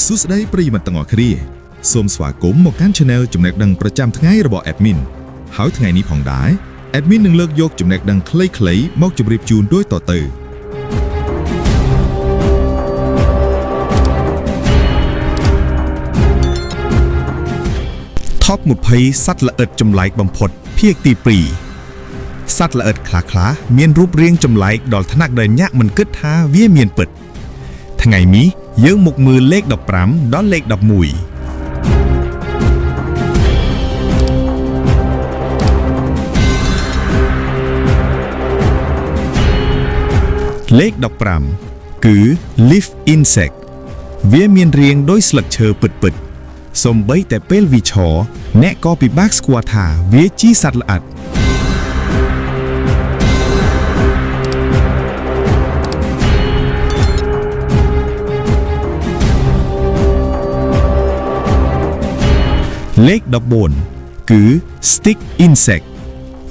សួស្តីប្រិយមិត្តទាំងអស់គ្នាសូមស្វាគមន៍មកកាន់ Channel ចំណេះដឹងប្រចាំថ្ងៃរបស់ Admin ហើយថ្ងៃនេះផងដែរ Admin នឹងលើកយកចំណេះដឹងខ្លីៗមកជម្រាបជូនដូចតទៅ Top 20 សត្វល្អិតចម្លែកបំផុតភាគទី 2 សត្វល្អិតខ្លះៗមានរូបរាងចម្លែកដល់ថ្នាក់ដែលញាក់មិនគិតថាវាមានពិតថ្ងៃនេះយើងមកមើលលេខ 15 ដល់លេខ 11 លេខ 15 គឺ leaf insect វាមានរាងដូចស្លឹកឈើពិតៗសូម្បីតែពេលវាឈរអ្នកក៏ពិបាកស្គាល់ថាវាជាសត្វល្អិតលេខ 14 គឺ stick insect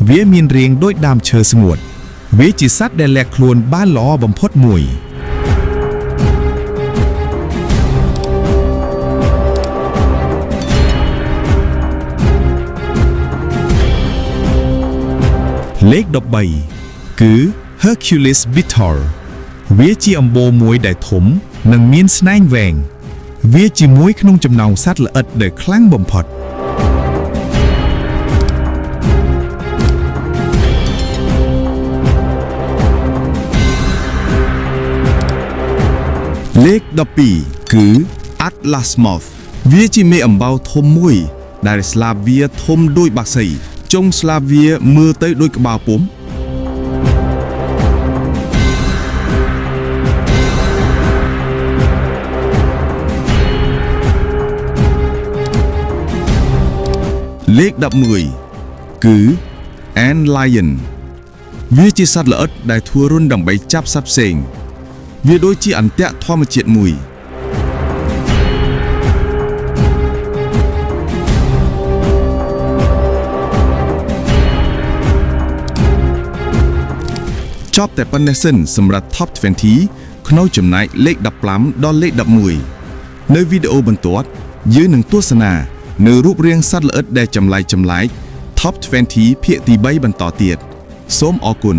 វាមានរាងដូចដើមឈើស្ងួតវាជាសត្វដែលលាក់ខ្លួនបានល្អបំផុតមួយលេខ 13 គឺ Hercules beetle វាជាអម្បូរមួយដែលធំនិងមានស្នែងវែងវាជាមួយក្នុងចំណោមសត្វល្អិតដែលខ្លាំងបំផុតលេខ 12 គឺ Atlas moth វាជាមេអំបៅធំមួយដែលស្លាបវាធំដូចបក្សីចុងស្លាបវាមើលទៅដូចក្បាលពុំលេខ 11 គឺ Ant lion វាជាសត្វល្អិតដែលធ្វើរន្ធដើម្បីចាប់សត្វផ្សេងវាដូចជាអន្ទាក់ធម្មជាតិមួយចប់តែប៉ុណ្ណេះសិនសម្រាប់ Top 20 ក្នុងចំណែកលេខ 15 ដល់លេខ 11 នៅវីដេអូបន្ទាប់យើងនឹងទស្សនានៅរូបរាងសត្វល្អិតដែលចម្លែក Top 20 ភាគទី 3 បន្តទៀតសូមអរគុណ